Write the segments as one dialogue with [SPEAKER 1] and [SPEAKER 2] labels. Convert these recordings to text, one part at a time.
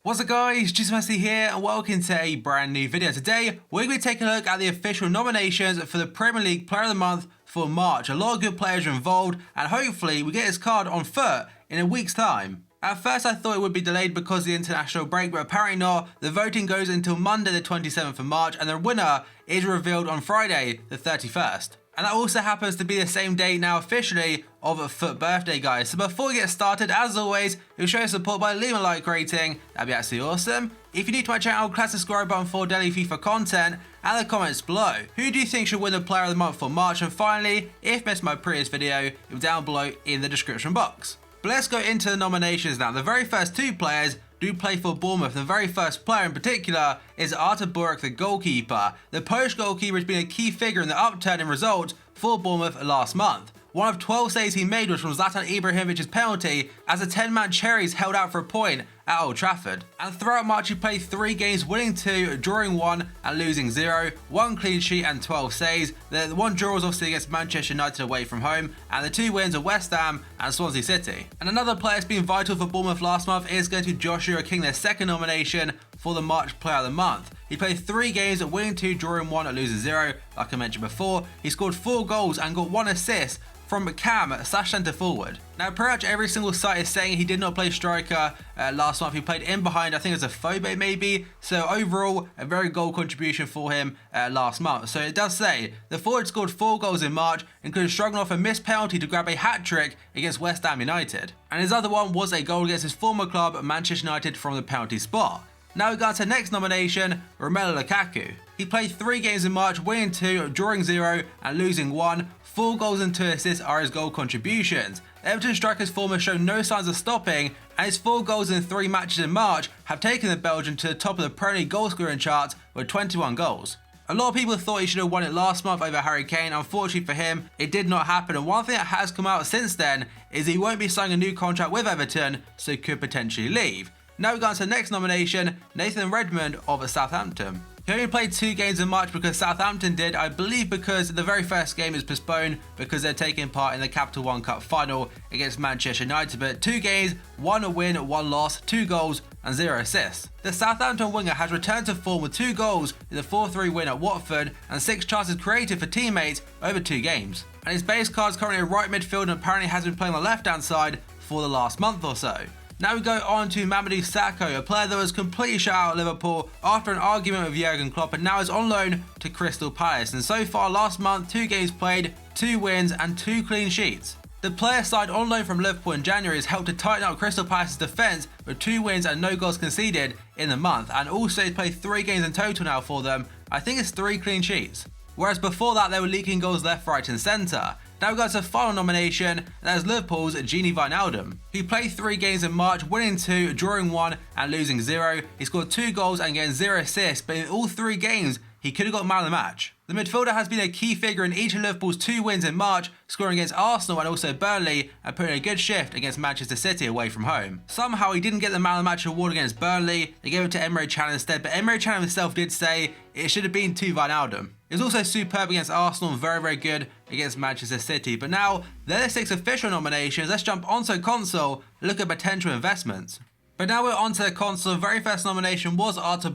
[SPEAKER 1] What's up guys, Jim Yosef here and welcome to a brand new video. Today we're going to be taking a look at the official nominations for the Premier League Player of the Month for March. A lot of good players are involved and hopefully we get this card on foot in a week's time. At first I thought it would be delayed because of the international break, but apparently not. The voting goes until Monday the 27th of March and the winner is revealed on Friday the 31st. And that also happens to be the same day now officially of a FUT birthday, guys. So before we get started, as always, you'll show your support by leaving a like rating. That'd be absolutely awesome. If you're new to my channel, click the subscribe button for daily FIFA content and the comments below. Who do you think should win the Player of the Month for March? And finally, if you missed my previous video, it's down below in the description box. But let's go into the nominations now. The very first two players do play for Bournemouth. The very first player in particular is ARTUR, the goalkeeper. The Polish goalkeeper has been a key figure in the upturn in results for Bournemouth last month. One of 12 saves he made was from Zlatan Ibrahimovic's penalty as the 10-man Cherries held out for a point at Old Trafford. And throughout March he played 3 games, winning 2, drawing 1 and losing 0, 1 clean sheet and 12 saves. The one draw was obviously against Manchester United away from home, and the 2 wins are West Ham and Swansea City. And another player that's been vital for Bournemouth last month is going to Joshua King, their second nomination for the March Player of the Month. He played 3 games, winning 2, drawing 1 and losing 0, like I mentioned before. He scored 4 goals and got 1 assist from Cam / centre forward. Now pretty much every single site is saying he did not play striker last month. He played in behind, I think it was a Phobe maybe. So overall a very goal contribution for him last month. So it does say the forward scored 4 goals in March, including struggling off a missed penalty to grab a hat-trick against West Ham United. And his other one was a goal against his former club Manchester United from the penalty spot. Now we go to the next nomination, Romelu Lukaku. He played 3 games in March, winning 2, drawing 0 and losing 1. 4 goals and 2 assists are his goal contributions. Everton striker's form has shown no signs of stopping, and his 4 goals in 3 matches in March have taken the Belgian to the top of the Premier League goal scoring charts with 21 goals. A lot of people thought he should have won it last month over Harry Kane. Unfortunately for him, it did not happen, and one thing that has come out since then is he won't be signing a new contract with Everton, so he could potentially leave. Now we go on to the next nomination, Nathan Redmond of Southampton. He only played 2 games in March because Southampton did, I believe because the very first game is postponed because they're taking part in the Capital One Cup final against Manchester United. But 2 games, 1 win, 1 loss, 2 goals and 0 assists. The Southampton winger has returned to form with 2 goals in the 4-3 win at Watford and 6 chances created for teammates over 2 games. And his base card is currently a right midfield and apparently has been playing on the left hand side for the last month or so. Now we go on to MAMADOU SAKHO, a player that was completely shut out at Liverpool after an argument with Jurgen Klopp and now is on loan to Crystal Palace. And so far last month, 2 games played, 2 wins and 2 clean sheets. The player side on loan from Liverpool in January has helped to tighten up Crystal Palace's defence with 2 wins and no goals conceded in the month, and also he's played 3 games in total now for them. I think it's 3 clean sheets. Whereas before that they were leaking goals left, right and centre. Now we got to the final nomination, and that is Liverpool's Wijnaldum. He played 3 games in March, winning 2, drawing 1 and losing 0. He scored 2 goals and getting 0 assists, but in all 3 games he could have got man of the match. The midfielder has been a key figure in each of Liverpool's 2 wins in March, scoring against Arsenal and also Burnley and putting a good shift against Manchester City away from home. Somehow he didn't get the man of the match award against Burnley, they gave it to Emre Can instead, but Emre Can himself did say it should have been to Wijnaldum. He was also superb against Arsenal and very good against Manchester City. But now, they're the 6 official nominations. Let's jump onto console and look at potential investments. But now we're onto the console. The very first nomination was ARTUR,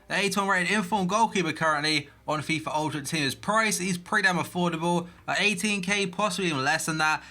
[SPEAKER 1] the 81 rated informed goalkeeper currently on FIFA Ultimate Team. His price, he's pretty damn affordable, 18k, possibly even less than that.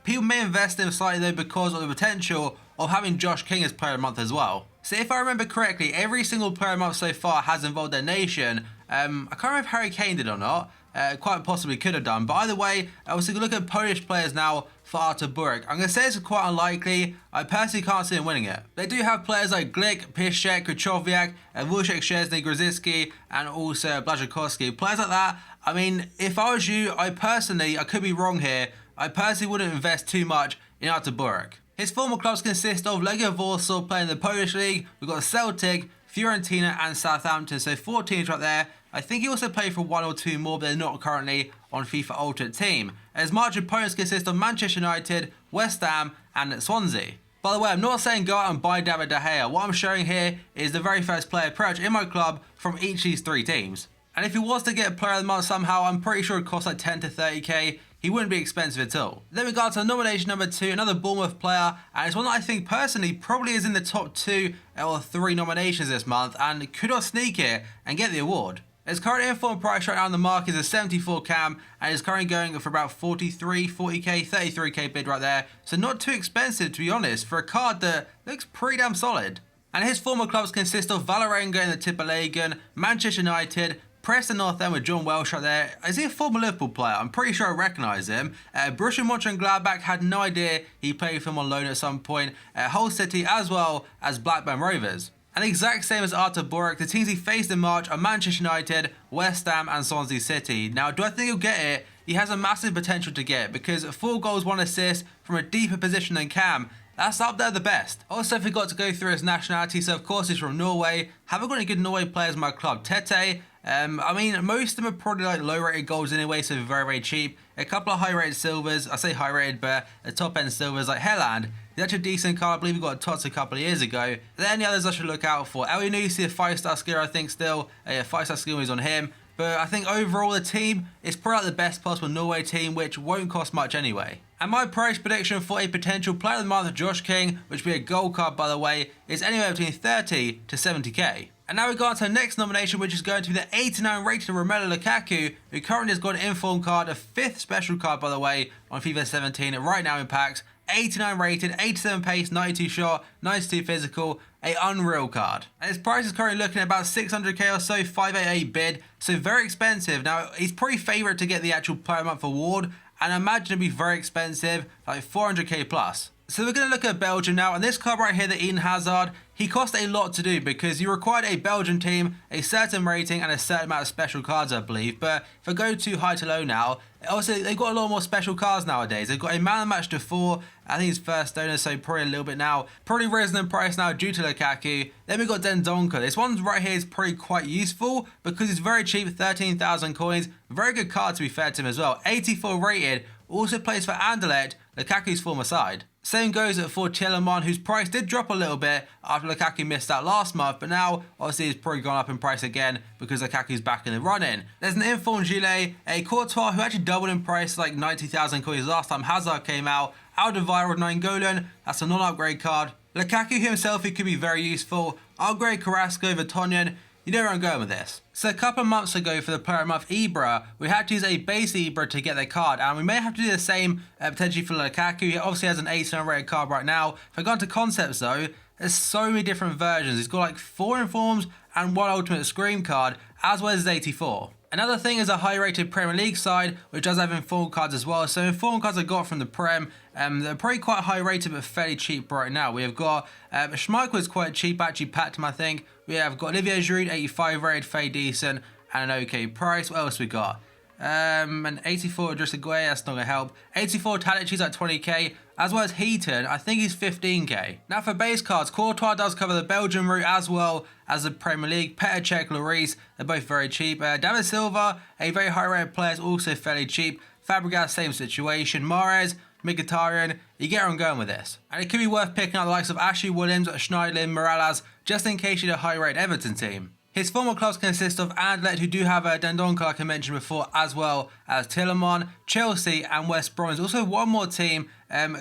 [SPEAKER 1] People may invest in him slightly though because of the potential of having Josh King as Player of the Month as well. So if I remember correctly, every single Player of the Month so far has involved their nation. I can't remember if Harry Kane did or not. Quite possibly could have done. But either way, obviously we look at Polish players now for ARTUR. I'm going to say it's quite unlikely. I personally can't see him winning it. They do have players like Glick, Piszczek, Krychowiak, Wojciech Szczesny, Grzycki, and also Błaszczykowski. Players like that, I mean, if I was you, I could be wrong here, I personally wouldn't invest too much in ARTUR. His former clubs consist of Legia Warsaw playing in the Polish League, we've got Celtic, Fiorentina and Southampton, so 4 teams right there. I think he also played for 1 or 2 more, but they're not currently on FIFA Ultimate Team. His March opponents consist of Manchester United, West Ham and Swansea. By the way, I'm not saying go out and buy David De Gea. What I'm showing here is the very first player approach in my club from each of these 3 teams. And if he was to get Player of the Month somehow, I'm pretty sure it costs like 10 to 30k. he wouldn't be expensive at all. Then we got to nomination number 2, another Bournemouth player, and it's one that I think personally probably is in the top 2 or 3 nominations this month and could not sneak it and get the award. His current informed price right now on the market is a 74 cam and is currently going for about 43, 40k, 33k bid right there. So not too expensive to be honest for a card that looks pretty damn solid. And his former clubs consist of Vålerenga in the Tippeligaen, Manchester United, Preston North End with John Welsh right there. Is he a former Liverpool player? I'm pretty sure I recognise him. Borussia Mönchengladbach, had no idea he played for him on loan at some point. Hull City as well as Blackburn Rovers. And the exact same as ARTUR BORUC, the teams he faced in March are Manchester United, West Ham and Swansea City. Now, do I think he'll get it? He has a massive potential to get it because 4 goals, 1 assist from a deeper position than Cam. That's up there the best. Also forgot to go through his nationality, so of course he's from Norway. Haven't got any good Norway players in my club. Tete, I mean, most of them are probably like low-rated goals anyway, so very, very cheap. A couple of high-rated silvers. I say high-rated, but the top-end silvers like Helland. He's actually a decent card. I believe he got a tots a couple of years ago. Then any others I should look out for. El Yunusi, a 5-star skill, I think still. A 5-star skill is on him. But I think overall the team is probably like the best possible Norway team, which won't cost much anyway. And my price prediction for a potential player of the month, Josh King, which will be a gold card by the way, is anywhere between 30 to 70k. And now we go on to the next nomination, which is going to be the 89 rated Romelu Lukaku, who currently has got an informed card, a 5th special card by the way, on FIFA 17 right now in packs. 89 rated, 87 pace, 92 shot, 92 physical, a unreal card. And his price is currently looking at about 600k or so, 588 bid, so very expensive. Now, he's probably favourite to get the actual Player of the Month award, and I imagine it'd be very expensive, like 400k plus. So we're going to look at Belgium now, and this card right here, the Eden Hazard, he cost a lot to do because you required a Belgian team, a certain rating and a certain amount of special cards I believe, but if I go too high to low now, also they've got a lot more special cards nowadays. They've got a man of the match to 4, I think he's first donor, so probably a little bit now, probably risen in price now due to Lukaku. Then we've got Dendoncker. This one right here is probably quite useful because it's very cheap, 13,000 coins, very good card to be fair to him as well, 84 rated, also plays for Anderlecht, Lukaku's former side. Same goes for Tielemans, whose price did drop a little bit after Lukaku missed out last month, but now obviously it's probably gone up in price again because Lukaku's back in the run-in. There's an informed Gilet, a Courtois who actually doubled in price like 90,000 coins last time Hazard came out. Alderweireld Nainggolan, that's a non-upgrade card. Lukaku himself, he could be very useful. Upgrade Carrasco, Vertonghen. You know where I'm going with this. So a couple of months ago for the Player of the Month Ibra, we had to use a base Ibra to get their card, and we may have to do the same potentially for Lukaku. He obviously has an 89 rated card right now. If I go into concepts though, there's so many different versions. He's got like 4 informs and 1 ultimate scream card, as well as his 84. Another thing is a high-rated Premier League side, which does have informed cards as well. So informed cards I got from the Prem, they're probably quite high-rated but fairly cheap right now. We have got Schmeichel is quite cheap, actually packed him I think. We have got Olivier Giroud, 85 rated, fairly decent, and an okay price. What else we got? An 84 Adressaguet, that's not going to help. 84 Tadic, at 20k, as well as Heaton, I think he's 15k. Now for base cards, Courtois does cover the Belgian route as well as the Premier League. Petr Cech, Lloris, they're both very cheap. David Silva, a very high rated player, is also fairly cheap. Fabregas, same situation. Mahrez, Mkhitaryan, you get where I'm going with this. And it could be worth picking up the likes of Ashley Williams, Schneiderlin, Morales, just in case you're a high rated Everton team. His former clubs consist of Anderlecht, who do have a Dendoncker, like I mentioned before, as well as Tielemans, Chelsea and West Brom. There's also one more team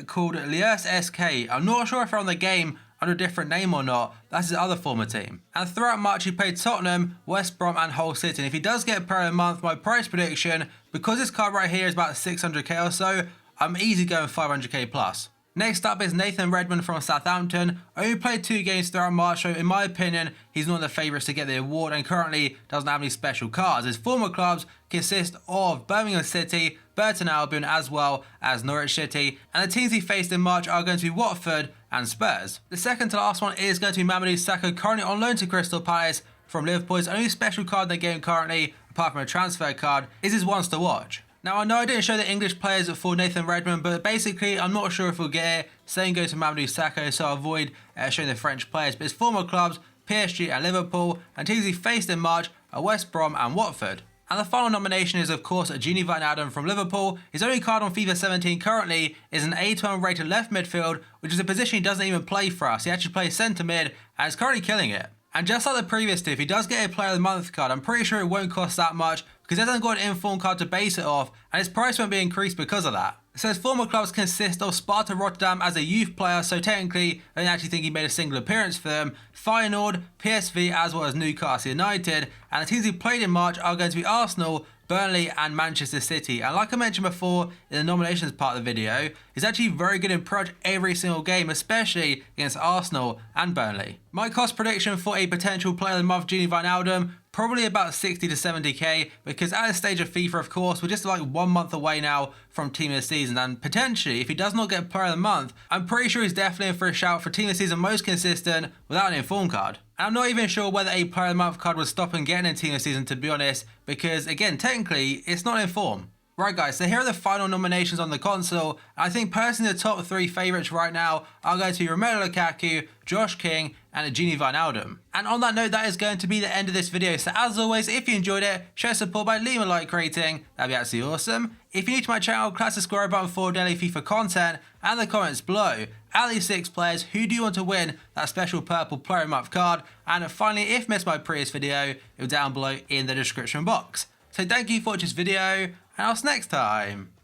[SPEAKER 1] called Liers SK. I'm not sure if they're on the game under a different name or not. That's his other former team. And throughout March, he played Tottenham, West Brom and Hull City. And if he does get a Player of the Month, my price prediction, because this card right here is about 600k or so, I'm easy going 500k plus. Next up is Nathan Redmond from Southampton. Only played 2 games throughout March, so in my opinion, he's one of the favourites to get the award and currently doesn't have any special cards. His former clubs consist of Birmingham City, Burton Albion, as well as Norwich City. And the teams he faced in March are going to be Watford and Spurs. The second to last one is going to be MAMADOU SAKHO, currently on loan to Crystal Palace from Liverpool. His only special card in the game currently, apart from a transfer card, is his ones to watch. Now, I know I didn't show the English players for Nathan Redmond, but basically, I'm not sure if we'll get it. Same goes to MAMADOU SAKHO, so I'll avoid showing the French players. But his former clubs, PSG and Liverpool, and teams he faced in March are West Brom and Watford. And the final nomination is, of course, Gini Wijnaldum from Liverpool. His only card on FIFA 17 currently is an 81 rated left midfield, which is a position he doesn't even play for us. He actually plays centre mid and is currently killing it. And just like the previous two, if he does get a Player of the Month card, I'm pretty sure it won't cost that much because it hasn't got an informed card to base it off, and its price won't be increased because of that. So his former clubs consist of Sparta Rotterdam as a youth player, so technically I don't actually think he made a single appearance for them, Feyenoord, PSV as well as Newcastle United, and the teams he played in March are going to be Arsenal, Burnley and Manchester City. And like I mentioned before in the nominations part of the video, he's actually very good in pretty much every single game, especially against Arsenal and Burnley. My cost prediction for a potential player of the month, Wijnaldum, probably about 60 to 70k, because at this stage of FIFA, of course, we're just like 1 month away now from Team of the Season, and potentially, if he does not get Player of the Month, I'm pretty sure he's definitely in for a shout for Team of the Season most consistent without an inform card. And I'm not even sure whether a Player of the Month card would stop him getting in Team of the Season, to be honest, because again, technically, it's not in form. Right guys, so here are the final nominations on the console. I think personally the top 3 favourites right now are going to be Romelu Lukaku, Josh King and Gini Wijnaldum. And on that note, that is going to be the end of this video. So as always, if you enjoyed it, show support by leaving a like rating, that'd be absolutely awesome. If you're new to my channel, class the subscribe button for daily FIFA content and the comments below. Out of these 6 players, who do you want to win that special purple Player of the Month card? And finally, if you missed my previous video, it'll be down below in the description box. So thank you for watching this video, and I'll see you next time.